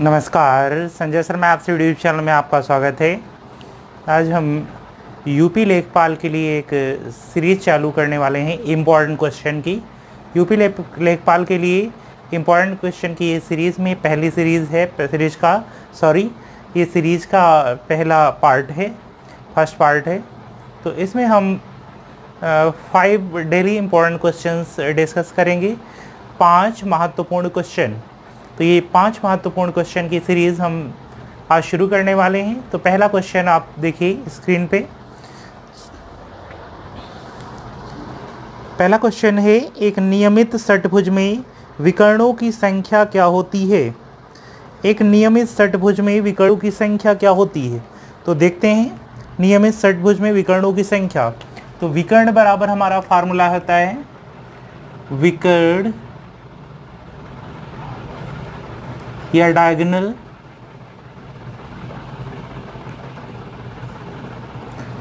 नमस्कार, Sanjay sir maths YouTube channel में आपका स्वागत है। आज हम यूपी लेखपाल के लिए एक सीरीज़ चालू करने वाले हैं इम्पॉर्टेंट क्वेश्चन की। यूपी लेखपाल के लिए इम्पॉर्टेंट क्वेश्चन की ये सीरीज़ में पहली सीरीज़ है। ये सीरीज़ का पहला पार्ट है, फर्स्ट पार्ट है। तो इसमें हम 5 डेली इम्पॉर्टेंट क्वेश्चंस डिस्कस करेंगे, 5 महत्वपूर्ण क्वेश्चन। तो ये 5 महत्वपूर्ण क्वेश्चन की सीरीज़ हम आज शुरू करने वाले हैं। तो पहला क्वेश्चन आप देखिए स्क्रीन पे। पहला क्वेश्चन है, एक नियमित षट्भुज में विकर्णों की संख्या क्या होती है? एक नियमित षट्भुज में विकर्णों की संख्या क्या होती है? तो देखते हैं नियमित षट्भुज में विकर्णों की संख्या। तो विकर्ण बराबर हमारा फार्मूला होता है विकर्ण या डायगोनल,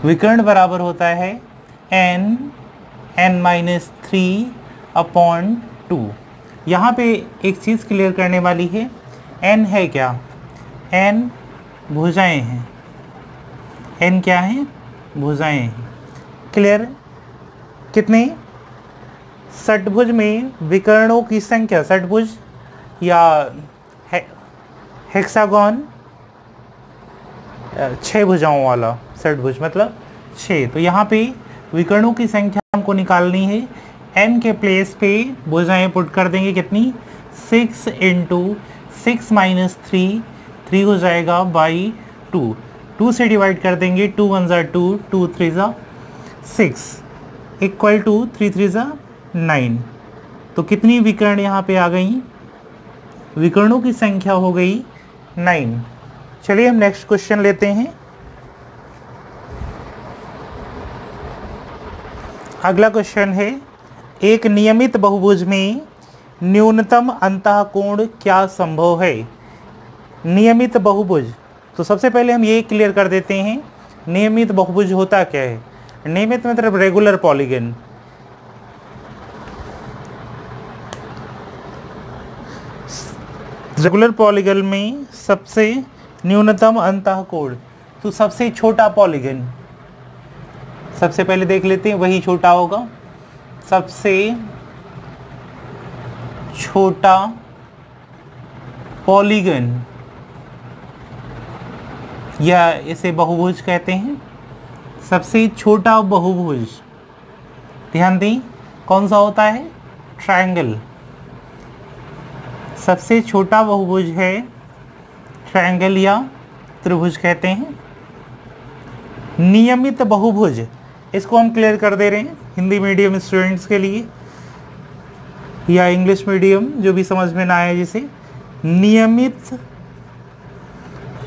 विकर्ण बराबर होता है n-3/2। यहाँ पे एक चीज़ क्लियर करने वाली है, n है क्या? n भुजाएं हैं। n क्या है? भुजाएं हैं। क्लियर? कितने? षट्भुज में विकर्णों की संख्या, षट्भुज या हेक्सागोन 6 भुजाओं वाला षट्भुज मतलब 6। तो यहाँ पे विकर्णों की संख्या हमको निकालनी है। n के प्लेस पे भुजाएं पुट कर देंगे, कितनी? 6 × 6 - 3 हो जाएगा बाई 2। 2 से डिवाइड कर देंगे, 2 × 1 = 2, 2 × 3 = 6 इक्वल टू 3 × 3 = 9। तो कितनी विकर्ण यहाँ पे आ गई? विकर्णों की संख्या हो गई 9। चलिए हम नेक्स्ट क्वेश्चन लेते हैं। अगला क्वेश्चन है, एक नियमित बहुभुज में न्यूनतम अंतःकोण क्या संभव है? नियमित बहुभुज, तो सबसे पहले हम ये क्लियर कर देते हैं नियमित बहुभुज होता क्या है। नियमित मतलब रेगुलर पॉलीगन। रेगुलर पॉलीगन में सबसे न्यूनतम अंतःकोण, तो सबसे छोटा पॉलीगन सबसे पहले देख लेते हैं, वही छोटा होगा। सबसे छोटा पॉलीगन या इसे बहुभुज कहते हैं। सबसे छोटा बहुभुज, ध्यान दें कौन सा होता है? ट्रायंगल। सबसे छोटा बहुभुज है ट्रायंगल या त्रिभुज कहते हैं। नियमित बहुभुज, इसको हम क्लियर कर दे रहे हैं हिंदी मीडियम स्टूडेंट्स के लिए या इंग्लिश मीडियम जो भी समझ में ना आए जिसे। नियमित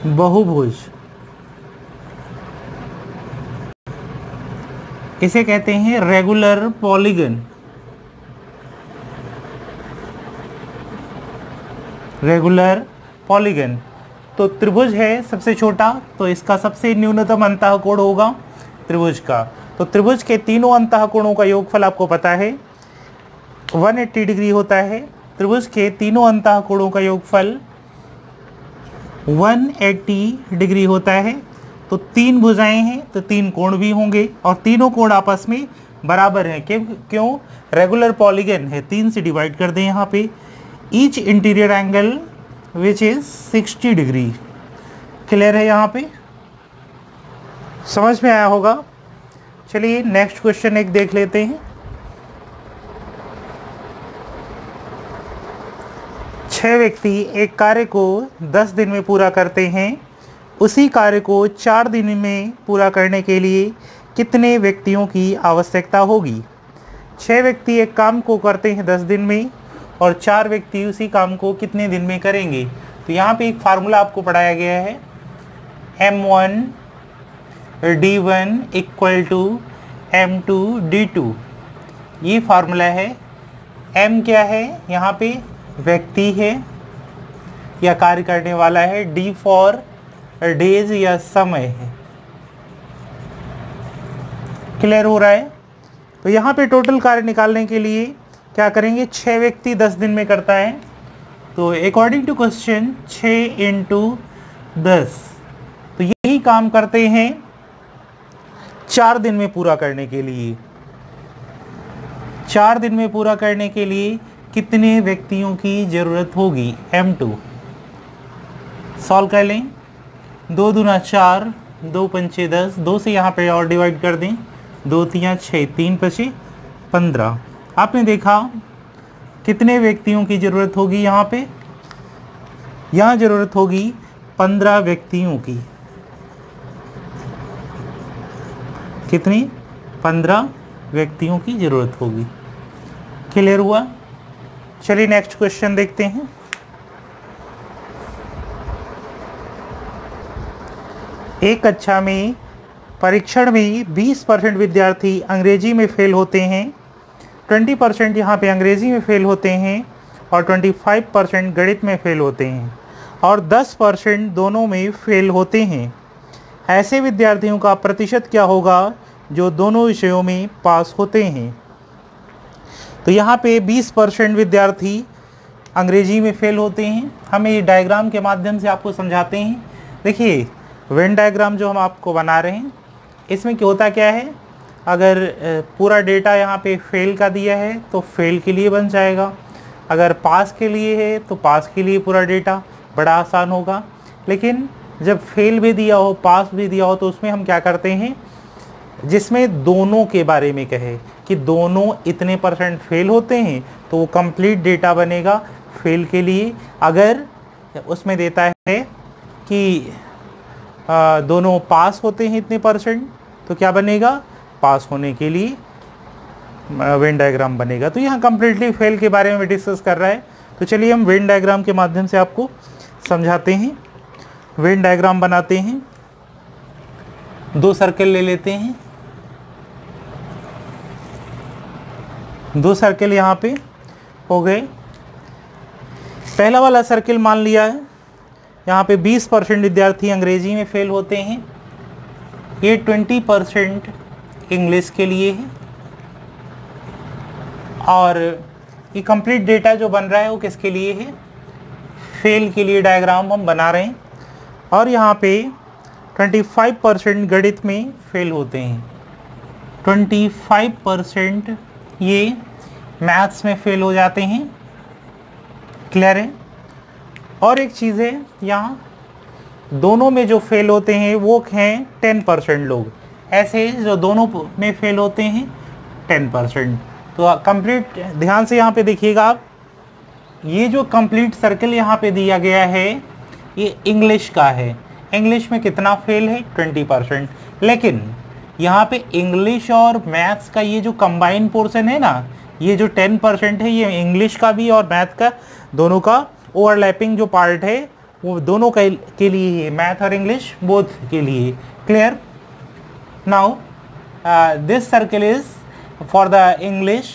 बहुभुज इसे कहते हैं रेगुलर पॉलीगन। Regular polygon. तो त्रिभुज है सबसे छोटा, तो इसका सबसे न्यूनतम अंतःकोण होगा त्रिभुज का। तो त्रिभुज के तीनों अंतःकोणों का योगफल आपको पता है 180 डिग्री होता है। त्रिभुज के तीनों अंतःकोणों का योगफल 180 डिग्री होता है। तो 3 भुजाएं हैं तो 3 कोण भी होंगे और तीनों कोण आपस में बराबर हैं। क्यों? रेगुलर पॉलीगन है। 3 से डिवाइड कर दें यहाँ पे। Each interior angle which is 60 degree. Clear है? यहाँ पे समझ में आया होगा। चलिए नेक्स्ट क्वेश्चन एक देख लेते हैं। 6 व्यक्ति एक कार्य को 10 दिन में पूरा करते हैं। उसी कार्य को 4 दिन में पूरा करने के लिए कितने व्यक्तियों की आवश्यकता होगी? 6 व्यक्ति एक काम को करते हैं 10 दिन में और 4 व्यक्ति उसी काम को कितने दिन में करेंगे? तो यहाँ पे एक फार्मूला आपको पढ़ाया गया है, M1 D1 = M2 D2। ये फार्मूला है। M क्या है? यहाँ पे व्यक्ति है या कार्य करने वाला है। D फॉर डेज या समय है। क्लियर हो रहा है? तो यहाँ पे टोटल कार्य निकालने के लिए क्या करेंगे? 6 व्यक्ति 10 दिन में करता है तो अकॉर्डिंग टू क्वेश्चन 6 इंटू 10, तो यही काम करते हैं 4 दिन में पूरा करने के लिए। 4 दिन में पूरा करने के लिए कितने व्यक्तियों की ज़रूरत होगी? M2 सॉल्व कर लें। 2 दूना 4, 2 पंचे 10, 2 से यहाँ पे और डिवाइड कर दें, 2 तियाँ 6, 3 पचे 15। आपने देखा कितने व्यक्तियों की ज़रूरत होगी यहाँ पे? यहाँ ज़रूरत होगी 15 व्यक्तियों की। कितनी? 15 व्यक्तियों की ज़रूरत होगी। क्लियर हुआ? चलिए नेक्स्ट क्वेश्चन देखते हैं। एक कक्षा में परीक्षण में 20% विद्यार्थी अंग्रेजी में फेल होते हैं, 20% यहाँ पे अंग्रेजी में फेल होते हैं और 25% गणित में फेल होते हैं और 10% दोनों में फेल होते हैं। ऐसे विद्यार्थियों का प्रतिशत क्या होगा जो दोनों विषयों में पास होते हैं? तो यहाँ पे 20% विद्यार्थी अंग्रेजी में फेल होते हैं। हम ये डायग्राम के माध्यम से आपको समझाते हैं। देखिए वेन डायग्राम जो हम आपको बना रहे हैं, इसमें क्या होता क्या है, अगर पूरा डेटा यहाँ पे फेल का दिया है तो फेल के लिए बन जाएगा, अगर पास के लिए है तो पास के लिए पूरा डेटा, बड़ा आसान होगा। लेकिन जब फेल भी दिया हो पास भी दिया हो तो उसमें हम क्या करते हैं, जिसमें दोनों के बारे में कहे कि दोनों इतने % फेल होते हैं तो वो कंप्लीट डेटा बनेगा फेल के लिए। अगर उसमें देता है कि दोनों पास होते हैं इतने % तो क्या बनेगा, पास होने के लिए वेन डायग्राम बनेगा। तो यहाँ कम्प्लीटली फेल के बारे में डिस्कस कर रहा है। तो चलिए हम वेन डायग्राम के माध्यम से आपको समझाते हैं। वेन डायग्राम बनाते हैं। 2 सर्कल ले लेते हैं। 2 सर्कल यहाँ पे हो गए। पहला वाला सर्कल मान लिया है, यहाँ पे 20% विद्यार्थी अंग्रेजी में फेल होते हैं, ये 20% इंग्लिश के लिए है और ये कंप्लीट डेटा जो बन रहा है वो किसके लिए है, फेल के लिए डायग्राम हम बना रहे हैं। और यहाँ पे 25% गणित में फेल होते हैं, 25% ये मैथ्स में फेल हो जाते हैं। क्लियर है? और एक चीज़ है, यहाँ दोनों में जो फेल होते हैं वो हैं 10% लोग, ऐसे जो दोनों में फेल होते हैं 10%। तो कंप्लीट ध्यान से यहाँ पे देखिएगा आप, ये जो कंप्लीट सर्कल यहाँ पे दिया गया है ये इंग्लिश का है। इंग्लिश में कितना फेल है, 20%। लेकिन यहाँ पे इंग्लिश और मैथ्स का ये जो कंबाइन पोर्शन है ना, ये जो 10% है ये इंग्लिश का भी और मैथ का दोनों का ओवरलैपिंग जो पार्ट है वो दोनों के लिए है, मैथ और इंग्लिश बोथ के लिए। Clear? Now this circle is for the English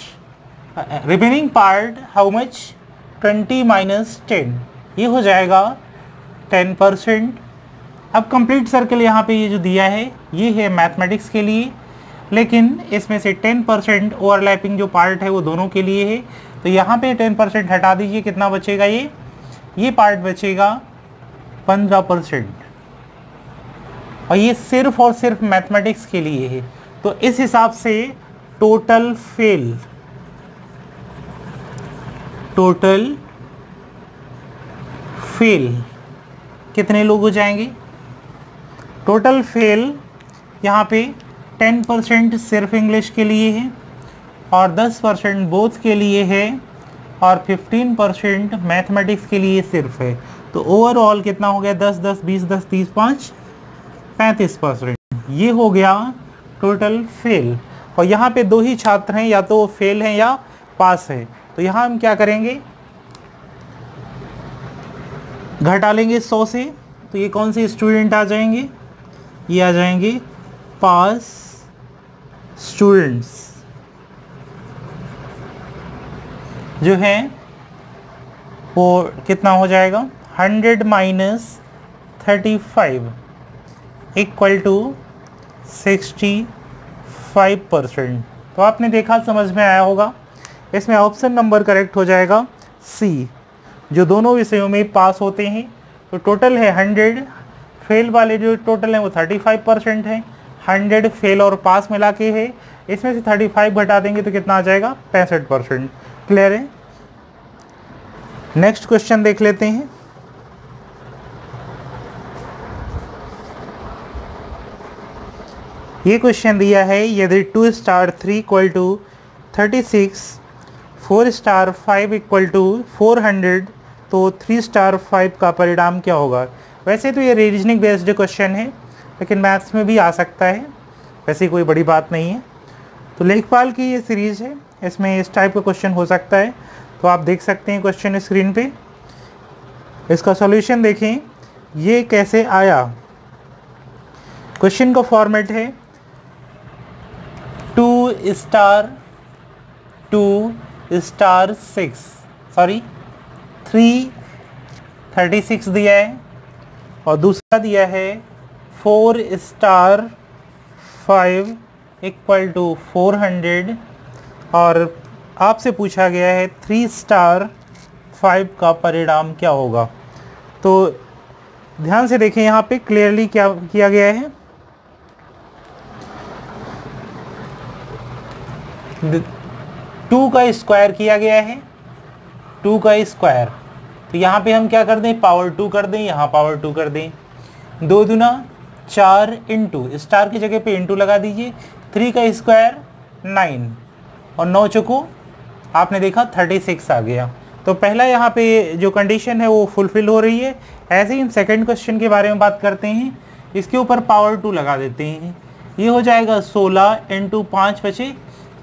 remaining part how much, 20 - 10, ये हो जाएगा 10%। अब कंप्लीट सर्कल यहाँ पे ये जो दिया है ये है मैथमेटिक्स के लिए, लेकिन इसमें से 10% ओवरलैपिंग जो पार्ट है वो दोनों के लिए है। तो यहाँ पे 10% हटा दीजिए, कितना बचेगा, ये पार्ट बचेगा 15%, और ये सिर्फ और सिर्फ मैथमेटिक्स के लिए है। तो इस हिसाब से टोटल फेल कितने लोग हो जाएंगे? टोटल फेल यहाँ पे 10% सिर्फ इंग्लिश के लिए है और 10% बोथ के लिए है और 15% मैथमेटिक्स के लिए सिर्फ है। तो ओवरऑल कितना हो गया, 10 10 20 10 30 5 35%। ये हो गया टोटल फेल। और यहाँ पे 2 ही छात्र हैं, या तो फेल हैं या पास है। तो यहाँ हम क्या करेंगे, घटा लेंगे 100 से। तो ये कौन से स्टूडेंट आ जाएंगे, ये आ जाएंगे पास स्टूडेंट्स जो हैं, वो कितना हो जाएगा, 100 - 35 = 65%। तो आपने देखा, समझ में आया होगा। इसमें ऑप्शन नंबर करेक्ट हो जाएगा C, जो दोनों विषयों में पास होते हैं। तो टोटल है 100, फेल वाले जो टोटल हैं वो 35% हैं। 100 फेल और पास मिला के है, इसमें से 35 घटा देंगे तो कितना आ जाएगा, 65%। क्लियर है। नेक्स्ट क्वेश्चन देख लेते हैं। ये क्वेश्चन दिया है, यदि 2 star 3 equal to 36, 4 star 5 equal to 400, तो 3 स्टार 5 का परिणाम क्या होगा। वैसे तो ये रीजनिंग बेस्ड क्वेश्चन है, लेकिन मैथ्स में भी आ सकता है, वैसे कोई बड़ी बात नहीं है। तो लेखपाल की ये सीरीज़ है, इसमें इस टाइप का क्वेश्चन हो सकता है। तो आप देख सकते हैं क्वेश्चन स्क्रीन पे, इसका सॉल्यूशन देखें ये कैसे आया। क्वेश्चन का फॉर्मेट है 2 स्टार 2 स्टार 6, सॉरी 3 36 दिया है, और दूसरा दिया है 4 स्टार 5 इक्वल टू 400, और आपसे पूछा गया है 3 स्टार 5 का परिणाम क्या होगा। तो ध्यान से देखें, यहाँ पे क्लियरली क्या किया गया है, 2 का स्क्वायर किया गया है, 2 का स्क्वायर। तो यहाँ पे हम क्या कर दें, पावर 2 कर दें, यहाँ पावर 2 कर दें। 2 दूना 4 इंटू, स्टार की जगह पे इंटू लगा दीजिए, 3 का स्क्वायर 9, और 9 चौको आपने देखा 36 आ गया। तो पहला यहाँ पे जो कंडीशन है वो फुलफिल हो रही है। ऐसे ही हम सेकंड क्वेश्चन के बारे में बात करते हैं। इसके ऊपर पावर 2 लगा देते हैं, ये हो जाएगा 16 इंटू 5 बचे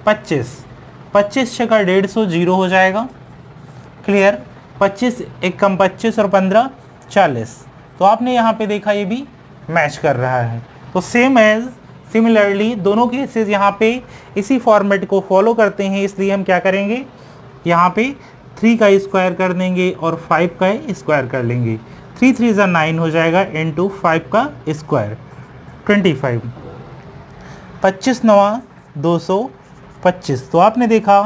25, 25 छका 150, 0 हो जाएगा। क्लियर। 25 एक कम 25 और 15 40। तो आपने यहाँ पे देखा ये भी मैच कर रहा है। तो सेम एज सिमिलरली दोनों केसेस यहाँ पे इसी फॉर्मेट को फॉलो करते हैं, इसलिए हम क्या करेंगे, यहाँ पे 3 का स्क्वायर कर देंगे और 5 का स्क्वायर कर लेंगे। 3 3 ज़ा 9 हो जाएगा इंटू 5 का स्क्वायर 25, 25 9 225। तो आपने देखा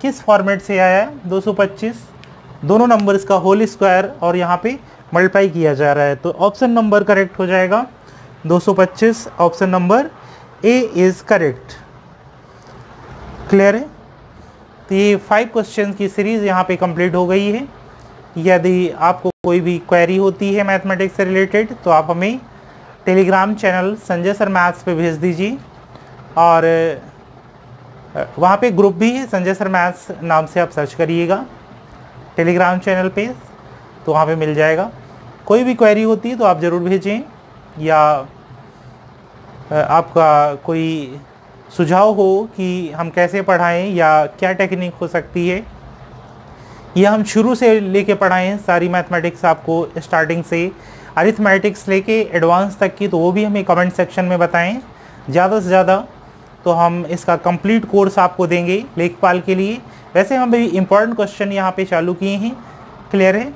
किस फॉर्मेट से आया 225, दोनों नंबर्स का होल स्क्वायर और यहाँ पे मल्टीप्लाई किया जा रहा है। तो ऑप्शन नंबर करेक्ट हो जाएगा 225, option number A is correct. Clear है। तो ये 5 क्वेश्चन की सीरीज़ यहाँ पे कंप्लीट हो गई है। यदि आपको कोई भी क्वेरी होती है मैथमेटिक्स से रिलेटेड तो आप हमें Telegram channel Sanjay sir maths पे भेज दीजिए, और वहाँ पे ग्रुप भी है, संजय सर मैथ्स नाम से आप सर्च करिएगा टेलीग्राम चैनल पे, तो वहाँ पे मिल जाएगा। कोई भी क्वेरी होती है तो आप ज़रूर भेजें, या आपका कोई सुझाव हो कि हम कैसे पढ़ाएं या क्या टेक्निक हो सकती है, या हम शुरू से लेके पढ़ाएं सारी मैथमेटिक्स आपको स्टार्टिंग से अरिथमेटिक्स लेके एडवांस तक की, तो वो भी हमें कमेंट सेक्शन में बताएं। ज़्यादा से ज़्यादा तो हम इसका कंप्लीट कोर्स आपको देंगे लेखपाल के लिए। वैसे हम भी इम्पोर्टेंट क्वेश्चन यहाँ पे चालू किए हैं। क्लियर है।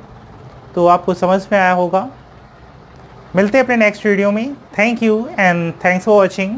तो आपको समझ में आया होगा। मिलते हैं अपने नेक्स्ट वीडियो में। Thank you and thanks for watching.